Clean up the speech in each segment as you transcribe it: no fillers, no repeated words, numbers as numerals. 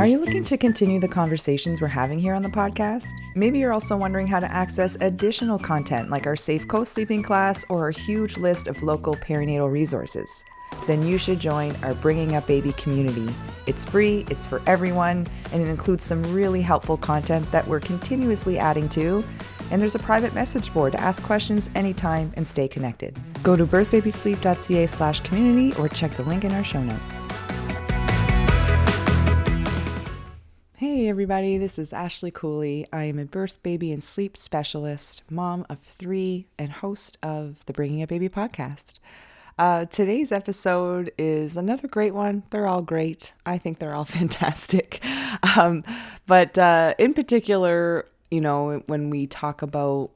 Are you looking to continue the conversations we're having here on the podcast? Maybe you're also wondering how to access additional content like our Safe Coast Sleeping class or our huge list of local perinatal resources. Then you should join our Bringing Up Baby community. It's free, it's for everyone, and it includes some really helpful content that we're continuously adding to. And there's a private message board to ask questions anytime and stay connected. Go to birthbabysleep.ca/community or check the link in our show notes. Hey everybody, this is Ashley Cooley. I am a birth, baby, and sleep specialist, mom of 3, and host of the Bringing Up Baby podcast. Today's episode is another great one. They're all great. I think they're all fantastic. But in particular, you know, when we talk about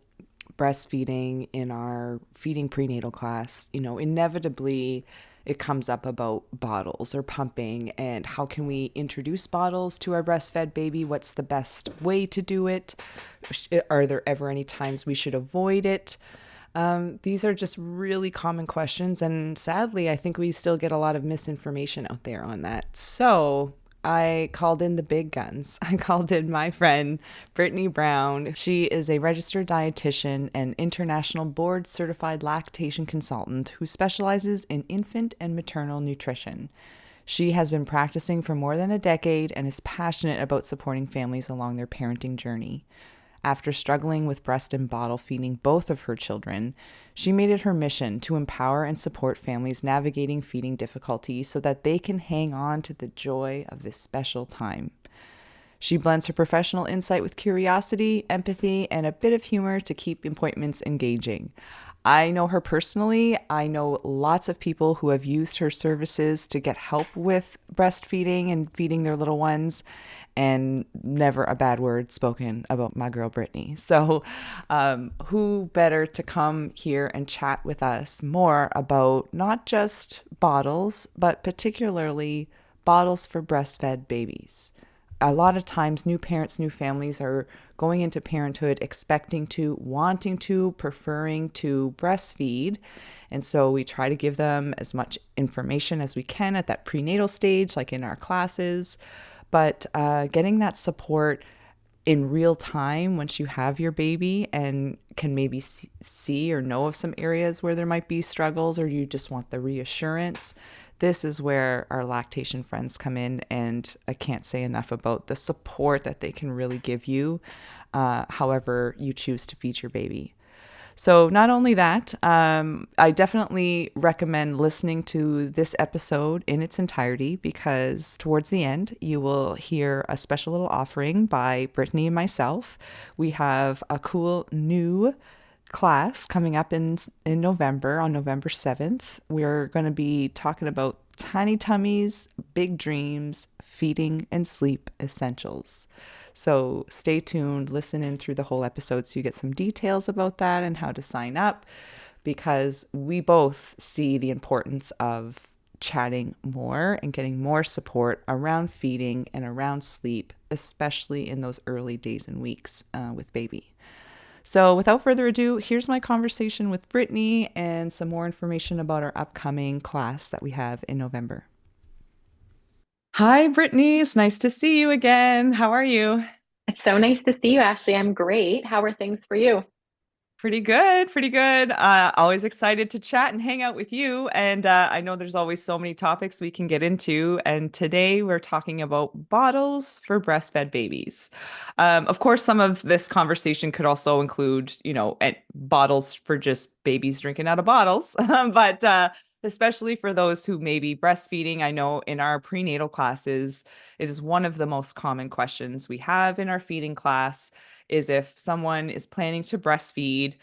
breastfeeding in our feeding prenatal class, you know, inevitably it comes up about bottles or pumping and how can we introduce bottles to our breastfed baby? What's the best way to do it? Are there ever any times we should avoid it? These are just really common questions, and sadly, I think we still get a lot of misinformation out there on that. So I called in the big guns. I called in my friend, Brittany Brown. She is a registered dietitian and international board certified lactation consultant who specializes in infant and maternal nutrition. She has been practicing for more than a decade and is passionate about supporting families along their parenting journey. After struggling with breast and bottle feeding both of her children, she made it her mission to empower and support families navigating feeding difficulties so that they can hang on to the joy of this special time. She blends her professional insight with curiosity, empathy, and a bit of humor to keep appointments engaging. I know her personally. I know lots of people who have used her services to get help with breastfeeding and feeding their little ones, and never a bad word spoken about my girl Brittany. So who better to come here and chat with us more about not just bottles, but particularly bottles for breastfed babies. A lot of times new parents, new families are going into parenthood expecting to, wanting to, preferring to breastfeed. And so we try to give them as much information as we can at that prenatal stage, like in our classes. But getting that support in real time once you have your baby and can maybe see or know of some areas where there might be struggles, or you just want the reassurance, this is where our lactation friends come in, and I can't say enough about the support that they can really give you, however you choose to feed your baby. So not only that, I definitely recommend listening to this episode in its entirety, because towards the end, you will hear a special little offering by Brittany and myself. We have a cool new class coming up in November, on November 7th. We're going to be talking about tiny tummies, big dreams, feeding, and sleep essentials. So stay tuned, listen in through the whole episode so you get some details about that and how to sign up, because we both see the importance of chatting more and getting more support around feeding and around sleep, especially in those early days and weeks with baby. So without further ado, here's my conversation with Brittany and some more information about our upcoming class that we have in November. Hi, Brittany. It's nice to see you again. How are you? It's so nice to see you, Ashley. I'm great. How are things for you? Pretty good, pretty good. Always excited to chat and hang out with you. And I know there's always so many topics we can get into. And today we're talking about bottles for breastfed babies. Of course, some of this conversation could also include, you know, bottles for just babies drinking out of bottles. But especially for those who may be breastfeeding, I know in our prenatal classes, it is one of the most common questions we have in our feeding class is if someone is planning to breastfeed,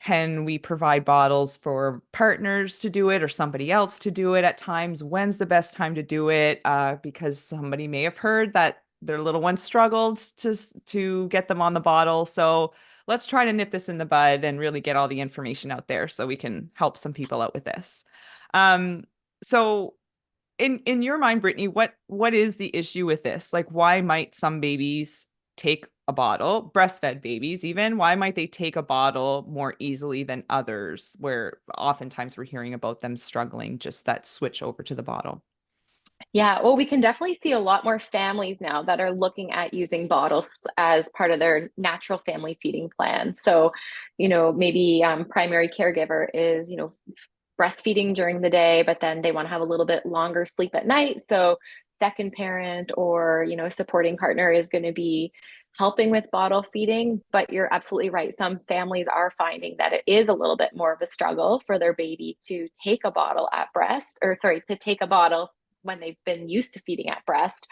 can we provide bottles for partners to do it or somebody else to do it at times? When's the best time to do it? Because somebody may have heard that their little one struggled to get them on the bottle. So let's try to nip this in the bud and really get all the information out there so we can help some people out with this. So in your mind, Brittany, what is the issue with this? Like, why might some babies take a bottle, breastfed babies even, why might they take a bottle more easily than others, where oftentimes we're hearing about them struggling just that switch over to the bottle? Yeah, well, we can definitely see a lot more families now that are looking at using bottles as part of their natural family feeding plan. So, maybe primary caregiver is, breastfeeding during the day, but then they want to have a little bit longer sleep at night. So, second parent or, supporting partner is going to be helping with bottle feeding. But you're absolutely right. Some families are finding that it is a little bit more of a struggle for their baby to take a bottle at breast, or sorry, to take a bottle when they've been used to feeding at breast.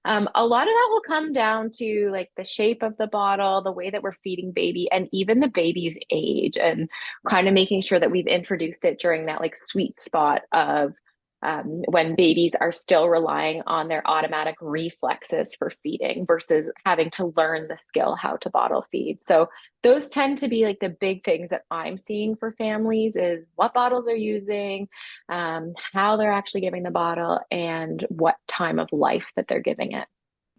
A lot of that will come down to like the shape of the bottle, the way that we're feeding baby, and even the baby's age, and kind of making sure that we've introduced it during that like sweet spot of when babies are still relying on their automatic reflexes for feeding versus having to learn the skill how to bottle feed. So those tend to be like the big things that I'm seeing for families is what bottles they're using, how they're actually giving the bottle, and what time of life that they're giving it.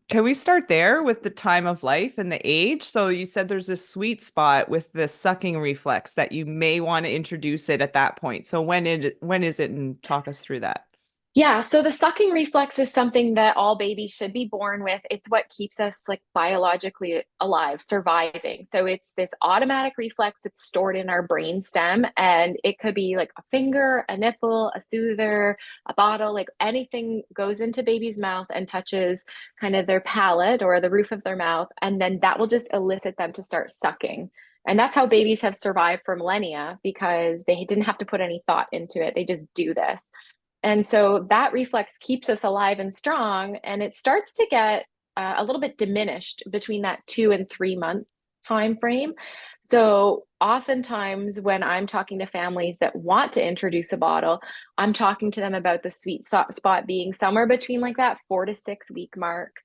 Can we start there with the time of life and the age? So you said there's a sweet spot with the sucking reflex that you may want to introduce it at that point. So when is it, and talk us through that. Yeah, so the sucking reflex is something that all babies should be born with. It's what keeps us like biologically alive, surviving. So it's this automatic reflex that's stored in our brain stem, and it could be like a finger, a nipple, a soother, a bottle, like anything goes into baby's mouth and touches kind of their palate or the roof of their mouth, and then that will just elicit them to start sucking. And that's how babies have survived for millennia because they didn't have to put any thought into it. They just do this. And so that reflex keeps us alive and strong, and it starts to get a little bit diminished between that 2 and 3 month time frame. So oftentimes when I'm talking to families that want to introduce a bottle, I'm talking to them about the sweet spot being somewhere between like that 4 to 6 week mark.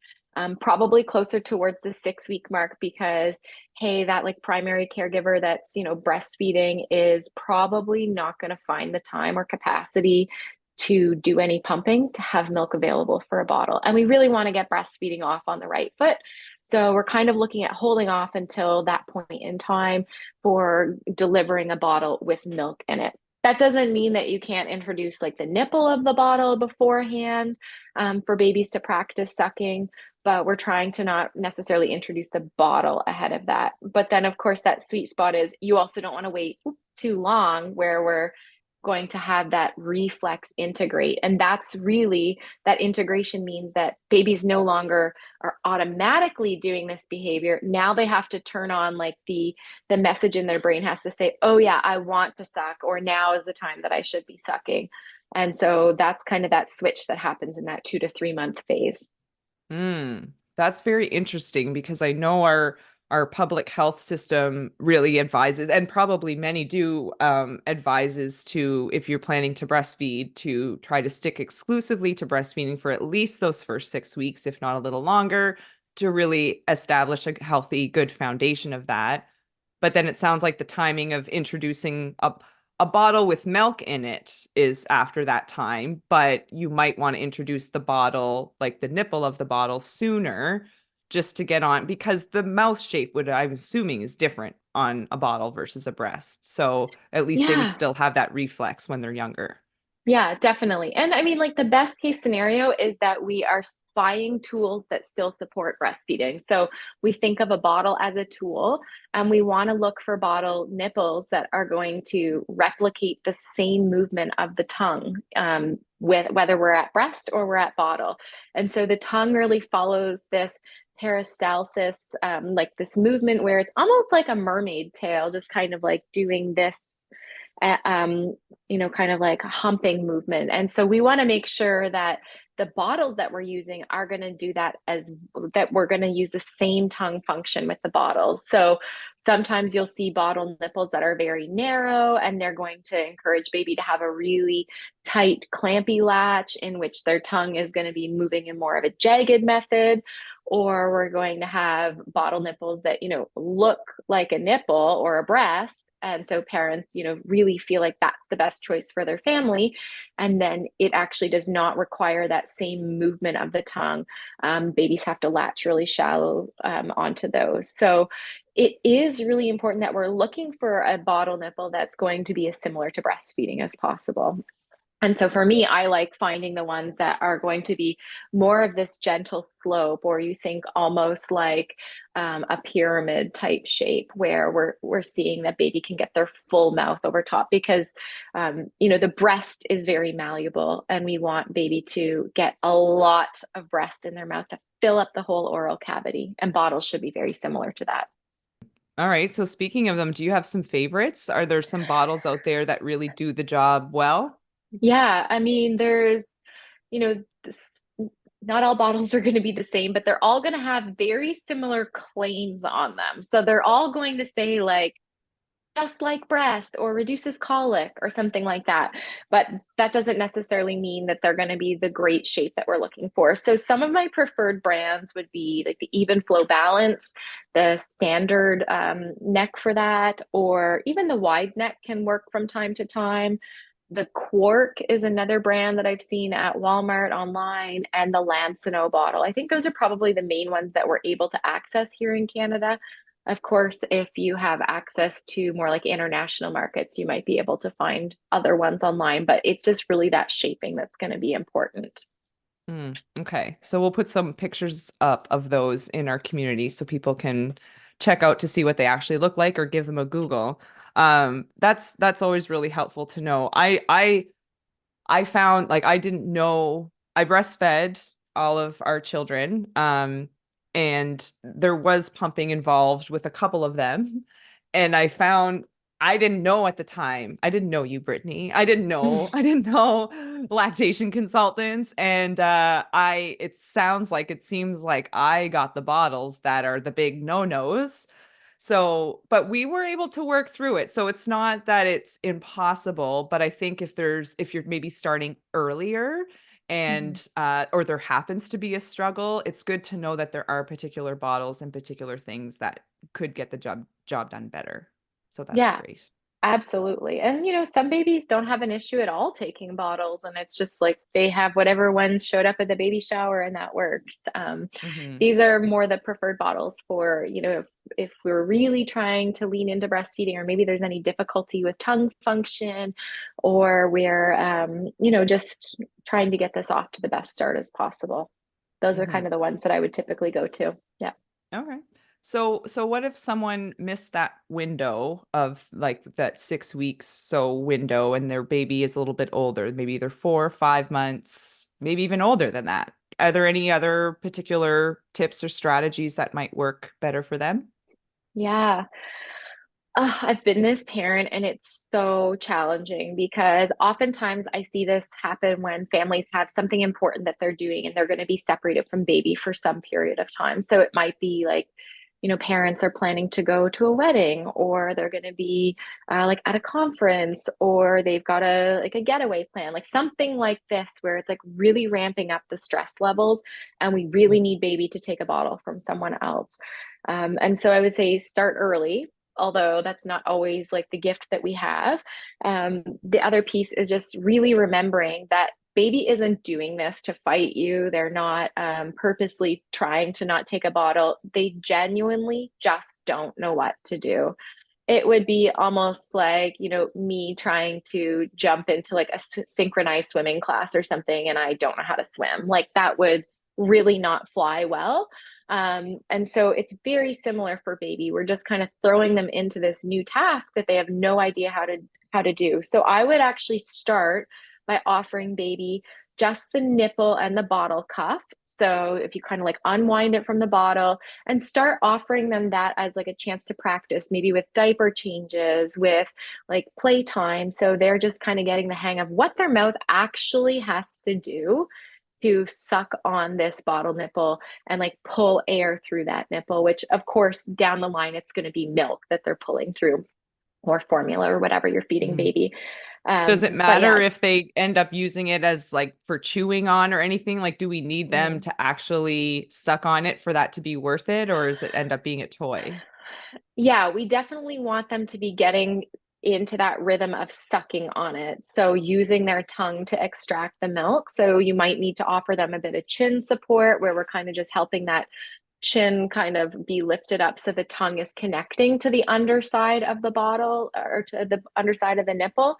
Probably closer towards the 6 week mark because hey, that like primary caregiver that's breastfeeding is probably not going to find the time or capacity to do any pumping to have milk available for a bottle. And we really want to get breastfeeding off on the right foot. So we're kind of looking at holding off until that point in time for delivering a bottle with milk in it. That doesn't mean that you can't introduce like the nipple of the bottle beforehand for babies to practice sucking, but we're trying to not necessarily introduce the bottle ahead of that. But then, of course, that sweet spot is you also don't want to wait too long where we're going to have that reflex integrate. And that's really that integration means that babies no longer are automatically doing this behavior. Now they have to turn on like the message in their brain has to say, "Oh yeah, I want to suck," or "Now is the time that I should be sucking." And so that's kind of that switch that happens in that 2 to 3 month phase. That's very interesting because I know our public health system really advises, and probably many do, advises to, if you're planning to breastfeed, to try to stick exclusively to breastfeeding for at least those first 6 weeks, if not a little longer, to really establish a healthy, good foundation of that. But then it sounds like the timing of introducing a bottle with milk in it is after that time, but you might want to introduce the bottle, like the nipple of the bottle, sooner just to get on, because the mouth shape would, I'm assuming, is different on a bottle versus a breast. So at least they would Yeah. still have that reflex when they're younger. Yeah, definitely. And I mean, like the best case scenario is that we are buying tools that still support breastfeeding. So we think of a bottle as a tool, and we want to look for bottle nipples that are going to replicate the same movement of the tongue, with whether we're at breast or we're at bottle. And so the tongue really follows this peristalsis, like this movement where it's almost like a mermaid tail, just kind of like doing this. uh, Um, kind of like a humping movement. And so we want to make sure that the bottles that we're using are going to do that as that we're going to use the same tongue function with the bottles. So sometimes you'll see bottle nipples that are very narrow and they're going to encourage baby to have a really tight clampy latch in which their tongue is going to be moving in more of a jagged method. Or we're going to have bottle nipples that, look like a nipple or a breast. And so parents, really feel like that's the best choice for their family. And then it actually does not require that same movement of the tongue. Babies have to latch really shallow onto those. So it is really important that we're looking for a bottle nipple that's going to be as similar to breastfeeding as possible. And so for me, I like finding the ones that are going to be more of this gentle slope, or you think almost like a pyramid type shape, where we're seeing that baby can get their full mouth over top, because the breast is very malleable, and we want baby to get a lot of breast in their mouth to fill up the whole oral cavity. And bottles should be very similar to that. All right. So speaking of them, do you have some favorites? Are there some bottles out there that really do the job well? Yeah, I mean, this, not all bottles are going to be the same, but they're all going to have very similar claims on them. So they're all going to say like just like breast or reduces colic or something like that. But that doesn't necessarily mean that they're going to be the great shape that we're looking for. So some of my preferred brands would be like the Even Flow Balance, the standard neck for that, or even the wide neck can work from time to time. The Quark is another brand that I've seen at Walmart online, and the Lancino bottle. I think those are probably the main ones that we're able to access here in Canada. Of course, if you have access to more like international markets, you might be able to find other ones online, but it's just really that shaping that's going to be important. Okay. So we'll put some pictures up of those in our community so people can check out to see what they actually look like or give them a Google. That's always really helpful to know. I found like I didn't know I breastfed all of our children. And there was pumping involved with a couple of them. And I found I didn't know at the time. I didn't know you, Brittany. I didn't know lactation consultants. And it seems like I got the bottles that are the big no-nos. So, but we were able to work through it. So it's not that it's impossible, but I think if you're maybe starting earlier Mhm. and or there happens to be a struggle, it's good to know that there are particular bottles and particular things that could get the job done better. So that's Yeah, great. absolutely. And some babies don't have an issue at all taking bottles, and it's just like they have whatever ones showed up at the baby shower, and that works. Hmm. These are more the preferred bottles for, if we're really trying to lean into breastfeeding, or maybe there's any difficulty with tongue function, or we're, just trying to get this off to the best start as possible. Those are Hmm. kind of the ones that I would typically go to. Yeah. Okay. So what if someone missed that window of like that 6 weeks window and their baby is a little bit older, maybe they're 4 or 5 months, maybe even older than that? Are there any other particular tips or strategies that might work better for them? Yeah. I've been this parent, and it's so challenging because oftentimes I see this happen when families have something important that they're doing and they're going to be separated from baby for some period of time. So it might be like, parents are planning to go to a wedding, or they're going to be like at a conference, or they've got a getaway plan, like something like this, where it's like really ramping up the stress levels, and we really need baby to take a bottle from someone else. And so I would say start early, although that's not always like the gift that we have. The other piece is just really remembering that baby isn't doing this to fight you. They're not purposely trying to not take a bottle. They genuinely just don't know what to do. It would be almost like, me trying to jump into like a synchronized swimming class or something, and I don't know how to swim. Like that would really not fly well. And so it's very similar for baby. We're just kind of throwing them into this new task that they have no idea how to do. So I would actually start by offering baby just the nipple and the bottle cuff. So if you kind of like unwind it from the bottle and start offering them that as like a chance to practice, maybe with diaper changes, with like playtime. So they're just kind of getting the hang of what their mouth actually has to do to suck on this bottle nipple and like pull air through that nipple, which of course down the line it's going to be milk that they're pulling through, or formula, or whatever you're feeding Mhm. baby. Does it But matter yeah, if they end up using it as like for chewing on or anything? Like, do we need them mm, to actually suck on it for that to be worth it, or does it end up being a toy? yeah, we definitely want them to be getting into that rhythm of sucking on it. So using their tongue to extract the milk. So you might need to offer them a bit of chin support, where we're kind of just helping that chin kind of be lifted up so the tongue is connecting to the underside of the bottle, or to the underside of the nipple.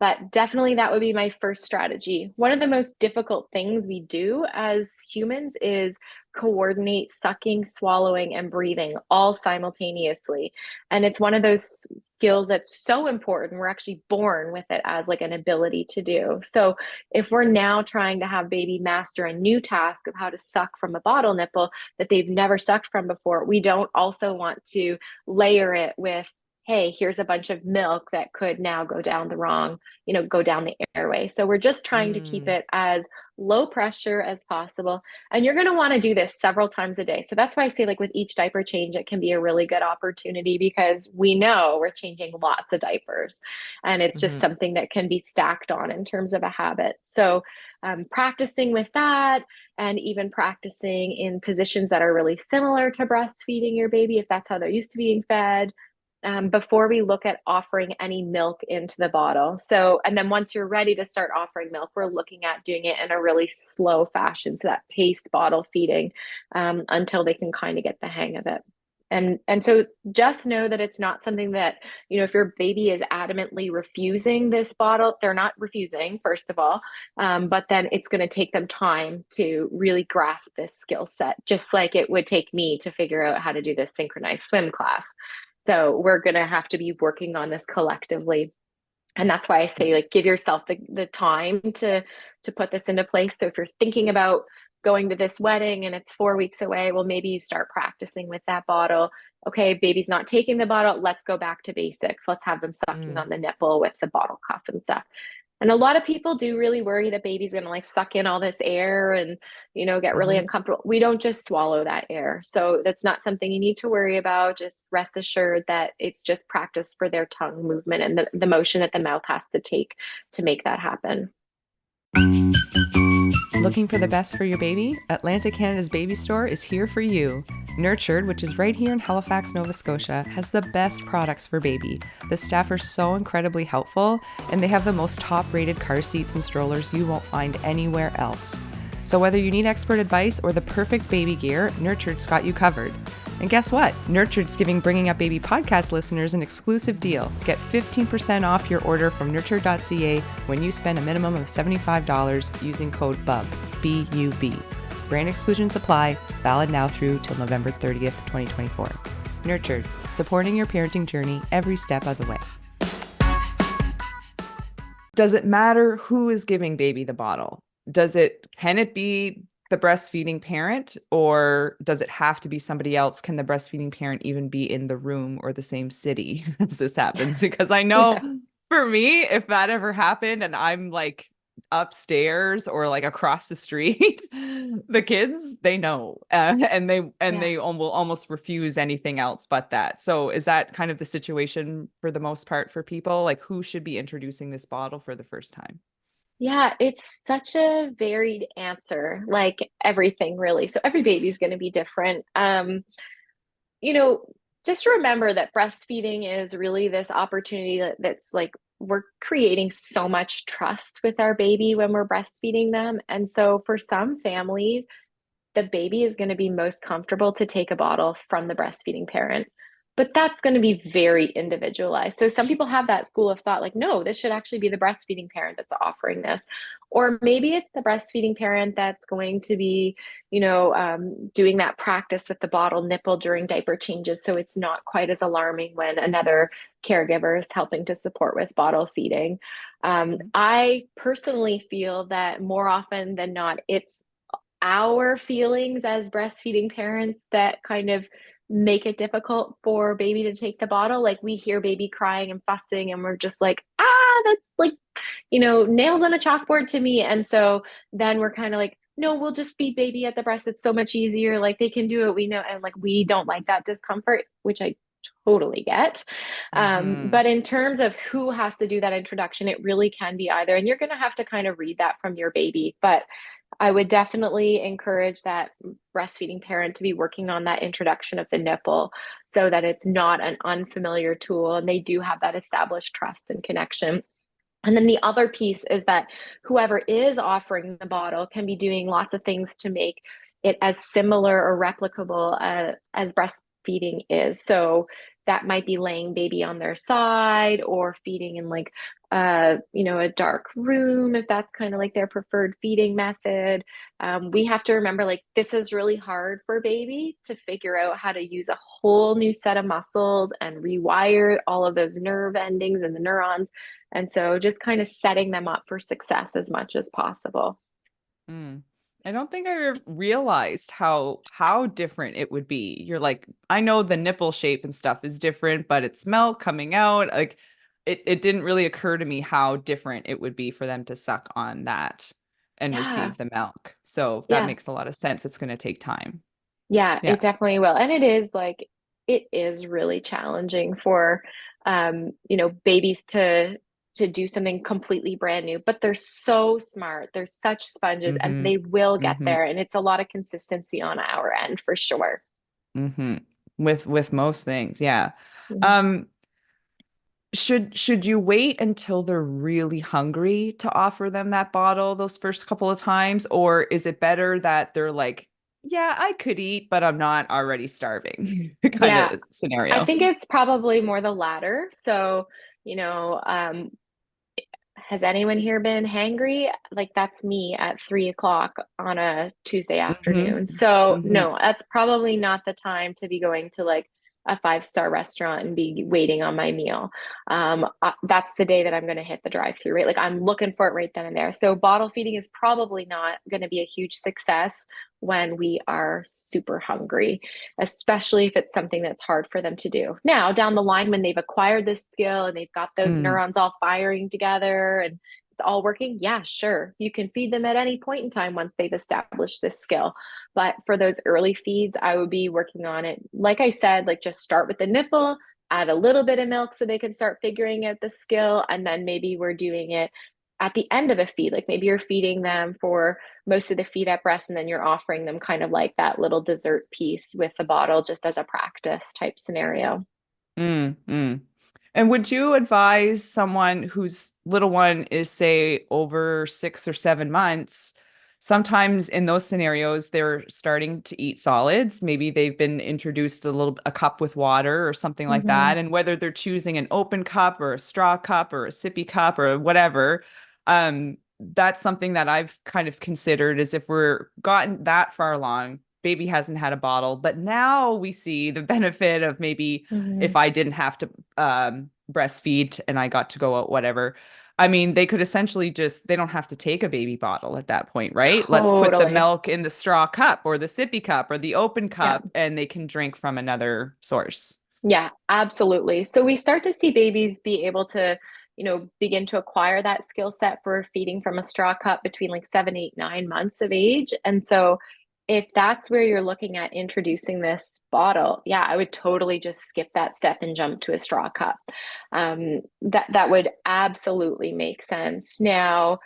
But definitely that would be my first strategy. One of the most difficult things we do as humans is coordinate sucking, swallowing, and breathing all simultaneously. And it's one of those skills that's so important. We're actually born with it as like an ability to do. So if we're now trying to have baby master a new task of how to suck from a bottle nipple that they've never sucked from before, we don't also want to layer it with, hey, here's a bunch of milk that could now go down the wrong, go down the airway. So we're just trying to keep Mm, it as low pressure as possible. And you're going to want to do this several times a day. So that's why I say, like, with each diaper change, it can be a really good opportunity because we know we're changing lots of diapers and it's just mhm, something that can be stacked on in terms of a habit. So practicing with that and even practicing in positions that are really similar to breastfeeding your baby, if that's how they're used to being fed, before we look at offering any milk into the bottle. So, and then once you're ready to start offering milk, we're looking at doing it in a really slow fashion. So that paced bottle feeding until they can kind of get the hang of it. And so just know that it's not something that, if your baby is adamantly refusing this bottle, they're not refusing, first of all, but then it's going to take them time to really grasp this skill set, just like it would take me to figure out how to do this synchronized swim class. So we're going to have to be working on this collectively. And that's why I say, like, give yourself the time to put this into place. So if you're thinking about going to this wedding and it's 4 weeks away, well, maybe you start practicing with that bottle. Okay, baby's not taking the bottle. Let's go back to basics. Let's have them sucking mm, on the nipple with the bottle cuff and stuff. And a lot of people do really worry that baby's going to like suck in all this air and, get really mhm. uncomfortable. We don't just swallow that air. So that's not something you need to worry about. Just rest assured that it's just practice for their tongue movement and the motion that the mouth has to take to make that happen. Looking for the best for your baby? Atlantic Canada's baby store is here for you. Nurtured, which is right here in Halifax, Nova Scotia, has the best products for baby. The staff are so incredibly helpful, and they have the most top-rated car seats and strollers you won't find anywhere else. So whether you need expert advice or the perfect baby gear, Nurtured's got you covered. And guess what? Nurtured's giving Bringing Up Baby podcast listeners an exclusive deal. Get 15% off your order from nurtured.ca when you spend a minimum of $75 using code BUB, B-U-B. Brand exclusions apply, valid now through till November 30th, 2024. Nurtured, supporting your parenting journey every step of the way. Does it matter who is giving baby the bottle? Can it be the breastfeeding parent, or does it have to be somebody else? Can the breastfeeding parent even be in the room or the same city as this happens? Because I know Yeah. for me, if that ever happened and I'm like upstairs or like across the street, the kids, they know, and they Yeah. will almost refuse anything else but that. So is that kind of the situation for the most part for people? Like, who should be introducing this bottle for the first time? Yeah, it's such a varied answer, like everything really. So every baby's going to be different. You know, just remember that breastfeeding is really this opportunity that's like we're creating so much trust with our baby when we're breastfeeding them. And so for some families, the baby is going to be most comfortable to take a bottle from the breastfeeding parent. But that's going to be very individualized. So some people have that school of thought, like, no, this should actually be the breastfeeding parent that's offering this. Or maybe it's the breastfeeding parent that's going to be, doing that practice with the bottle nipple during diaper changes. So it's not quite as alarming when another caregiver is helping to support with bottle feeding. I personally feel that more often than not, it's our feelings as breastfeeding parents that kind of make it difficult for baby to take the bottle. Like we hear baby crying and fussing, and we're just like, that's like, nails on a chalkboard to me. And so then we're kind of like, no, we'll just feed baby at the breast. It's so much easier. Like they can do it. We know. And like, we don't like that discomfort, which I totally get. Mm-hmm. But in terms of who has to do that introduction, it really can be either. And you're going to have to kind of read that from your baby. But I would definitely encourage that breastfeeding parent to be working on that introduction of the nipple so that it's not an unfamiliar tool and they do have that established trust and connection. And then the other piece is that whoever is offering the bottle can be doing lots of things to make it as similar or replicable as breastfeeding is. So that might be laying baby on their side or feeding in like a dark room if that's kind of like their preferred feeding method. We have to remember like this is really hard for baby to figure out how to use a whole new set of muscles and rewire all of those nerve endings and the neurons. And so just kind of setting them up for success as much as possible. Mm. I don't think I realized how different it would be. You're like, I know the nipple shape and stuff is different, but it's milk coming out. Like it didn't really occur to me how different it would be for them to suck on that and Yeah. receive the milk. So that Yeah. makes a lot of sense. It's going to take time. Yeah, Yeah. it definitely will. And it is really challenging for babies to do something completely brand new, but they're so smart. They're such sponges and Mm-hmm. they will get Mm-hmm. there. And it's a lot of consistency on our end for sure. Mm-hmm. With most things, yeah. Mhm. Um, should you wait until they're really hungry to offer them that bottle those first couple of times, or is it better that they're like, yeah, I could eat, but I'm not already starving kind Yeah, of I scenario? think it's probably more the latter. So, you know, um, has anyone here been hangry? Like that's me at 3 o'clock on a Tuesday Mm-hmm. afternoon. So Mm-hmm. no, that's probably not the time to be going to like a five-star restaurant and be waiting on my meal. That's the day that I'm going to hit the drive-through, right? Like I'm looking for it right then and there. So bottle feeding is probably not going to be a huge success when we are super hungry, especially if it's something that's hard for them to do. Now, down the line, when they've acquired this skill and they've got those Mm. neurons all firing together and it's all working, yeah, sure. You can feed them at any point in time once they've established this skill. But for those early feeds, I would be working on it. Like I said, like just start with the nipple, add a little bit of milk so they can start figuring out the skill. And then maybe we're doing it at the end of a feed. Like maybe you're feeding them for most of the feed at breast, and then you're offering them kind of like that little dessert piece with the bottle just as a practice type scenario. Mm, mm. And would you advise someone whose little one is, say, over 6 or 7 months? Sometimes in those scenarios, they're starting to eat solids. Maybe they've been introduced a cup with water or something like Mm-hmm. that. And whether they're choosing an open cup or a straw cup or a sippy cup or whatever, that's something that I've kind of considered is if we're gotten that far along, baby hasn't had a bottle, but now we see the benefit of maybe Mm-hmm. if I didn't have to breastfeed and I got to go out, whatever. I mean, they could essentially they don't have to take a baby bottle at that point, right? Let's put the Totally. milk in the straw cup or the sippy cup or the open Yeah. cup and they can drink from another source. Yeah, absolutely. So we start to see babies be able to, begin to acquire that skill set for feeding from a straw cup between like 7, 8, 9 months of age. And so if that's where you're looking at introducing this bottle, yeah, I would totally just skip that step and jump to a straw cup. That would absolutely make sense. Now,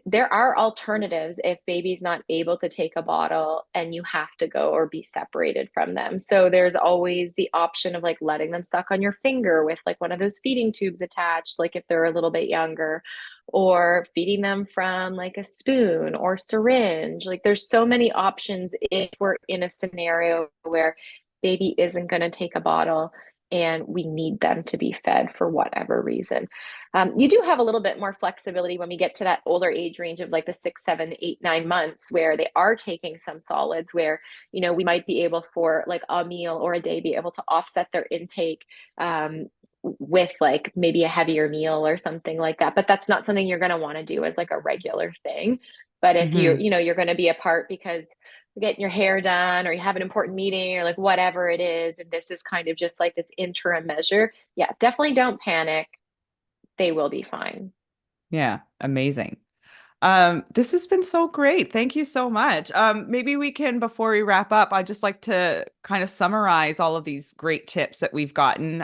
there are alternatives if baby's not able to take a bottle and you have to go or be separated from them. So there's always the option of like letting them suck on your finger with like one of those feeding tubes attached, like if they're a little bit younger, or feeding them from like a spoon or syringe. Like there's so many options if we're in a scenario where baby isn't going to take a bottle and we need them to be fed for whatever reason. You do have a little bit more flexibility when we get to that older age range of like the 6, 7, 8, 9 months where they are taking some solids where, we might be able for like a meal or a day be able to offset their intake with like maybe a heavier meal or something like that. But that's not something you're going to want to do as like a regular thing. But if Hmm. you're going to be apart because you're getting your hair done or you have an important meeting or like whatever it is, and this is kind of just like this interim measure, yeah, definitely don't panic. They will be fine. Yeah, amazing. This has been so great. Thank you so much. Maybe we can, before we wrap up, I'd just like to kind of summarize all of these great tips that we've gotten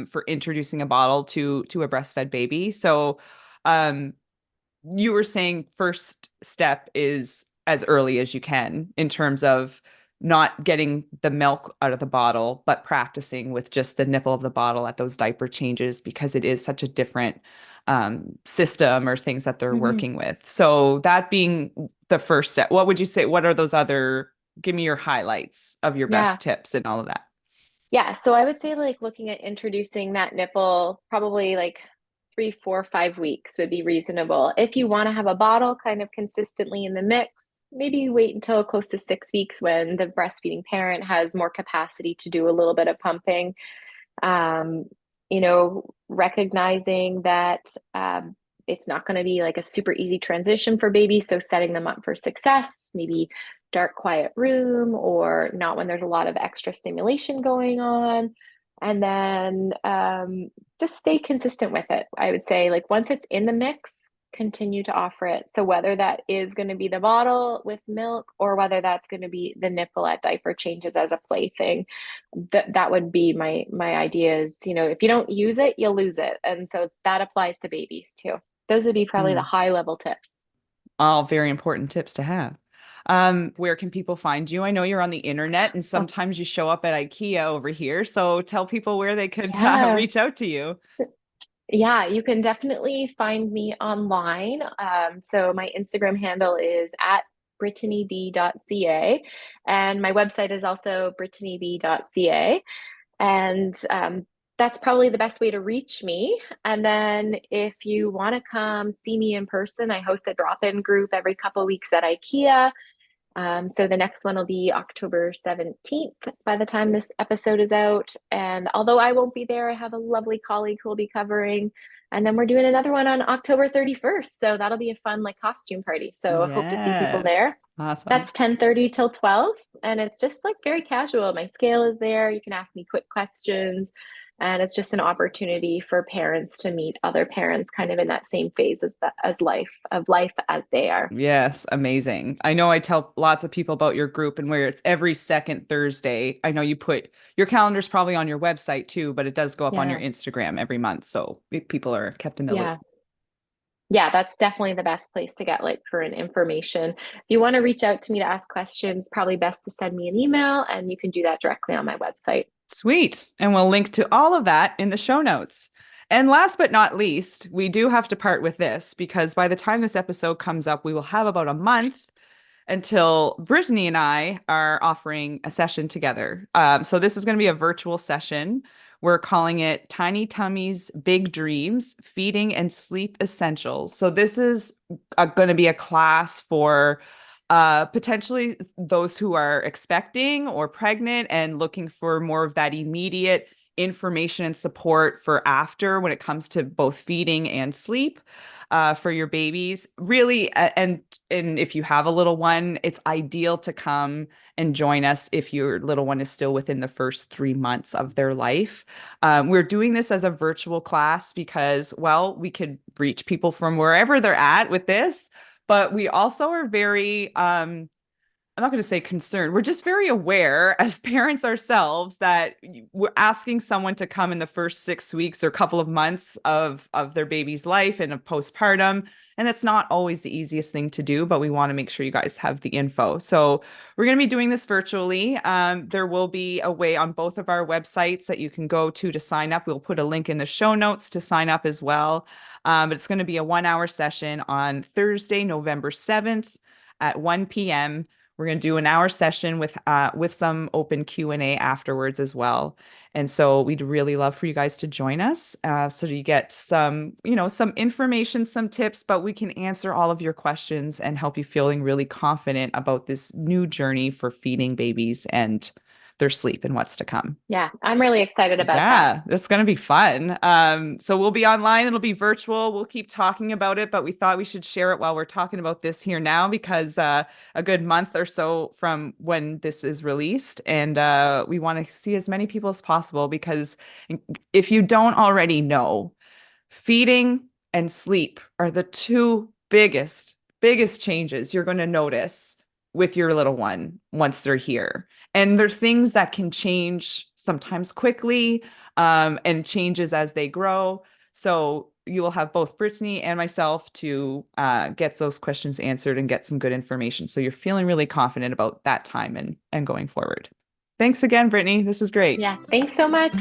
for introducing a bottle to a breastfed baby. So, um, you were saying first step is as early as you can in terms of not getting the milk out of the bottle, but practicing with just the nipple of the bottle at those diaper changes because it is such a different system or things that they're Mhm. working with. So that being the first step, what would you say? What are those other, give me your highlights of your Yeah. best tips and all of that. Yeah. So I would say like looking at introducing that nipple probably like 3, 4, 5 weeks would be reasonable. If you want to have a bottle kind of consistently in the mix, maybe wait until close to 6 weeks when the breastfeeding parent has more capacity to do a little bit of pumping. Um, recognizing that it's not going to be like a super easy transition for babies. So setting them up for success, maybe dark, quiet room, or not when there's a lot of extra stimulation going on. And then just stay consistent with it. I would say, like, once it's in the mix, continue to offer it. So whether that is going to be the bottle with milk or whether that's going to be the nipple at diaper changes as a plaything, that would be my idea is, if you don't use it, you'll lose it. And so that applies to babies too. Those would be probably the Mm. high level tips. All very important tips to have. Where can people find you? I know you're on the internet and Oh, sometimes you show up at IKEA over here. So tell people where they could yeah. reach out to you. Yeah, you can definitely find me online. So my Instagram handle is at brittanyb.ca, and my website is also brittanyb.ca. And that's probably the best way to reach me. And then if you want to come see me in person, I host a drop-in group every couple weeks at IKEA. So the next one will be October 17th by the time this episode is out. And although I won't be there, I have a lovely colleague who will be covering. And then we're doing another one on October 31st. So that'll be a fun like costume party. So I hope to see people Yes. there. Awesome. That's 10:30 till 12. And it's just like very casual. My scale is there. You can ask me quick questions. And it's just an opportunity for parents to meet other parents kind of in that same phase as life as they are. Yes, amazing. I know I tell lots of people about your group and where it's every second Thursday. I know you put your calendar's probably on your website too, but it does go up on your Yeah. Instagram every month. So people are kept in the loop. Yeah. Yeah, that's definitely the best place to get like current information. If you want to reach out to me to ask questions, probably best to send me an email and you can do that directly on my website. Sweet. And we'll link to all of that in the show notes. And last but not least, we do have to part with this because by the time this episode comes up, we will have about a month until Brittany and I are offering a session together. So this is going to be a virtual session. We're calling it Tiny Tummies, Big Dreams, Feeding and Sleep Essentials. So this is going to be a class for potentially those who are expecting or pregnant and looking for more of that immediate information and support for after when it comes to both feeding and sleep for your babies. Really, and if you have a little one, it's ideal to come and join us if your little one is still within the first 3 months of their life. We're doing this as a virtual class because, well, we could reach people from wherever they're at with this, but we also are very I'm not going to say concerned. We're just very aware as parents ourselves that we're asking someone to come in the first 6 weeks or couple of months of their baby's life and of postpartum. And it's not always the easiest thing to do, but we want to make sure you guys have the info. So we're going to be doing this virtually. There will be a way on both of our websites that you can go to sign up. We'll put a link in the show notes to sign up as well. But it's going to be a 1 hour session on Thursday, November 7th at 1 p.m. We're going to do an hour session with some open Q&A afterwards as well. And so we'd really love for you guys to join us so you get some, some information, some tips, but we can answer all of your questions and help you feeling really confident about this new journey for feeding babies and their sleep and what's to come. Yeah, I'm really excited about that. Yeah, it's going to be fun. So we'll be online, it'll be virtual. We'll keep talking about it, but we thought we should share it while we're talking about this here now because a good month or so from when this is released. And we want to see as many people as possible because if you don't already know, feeding and sleep are the two biggest changes you're going to notice with your little one once they're here. And they're things that can change sometimes quickly, and changes as they grow. So you will have both Brittany and myself to get those questions answered and get some good information. So you're feeling really confident about that time and going forward. Thanks again, Brittany. This is great. Yeah, thanks so much.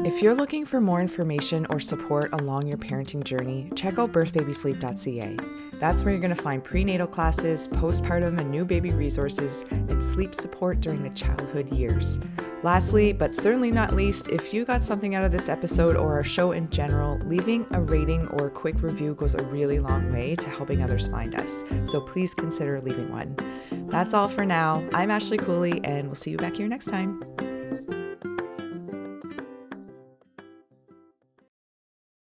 If you're looking for more information or support along your parenting journey, check out birthbabysleep.ca. That's where you're going to find prenatal classes, postpartum and new baby resources, and sleep support during the childhood years. Lastly, but certainly not least, if you got something out of this episode or our show in general, leaving a rating or a quick review goes a really long way to helping others find us. So please consider leaving one. That's all for now. I'm Ashley Cooley, and we'll see you back here next time.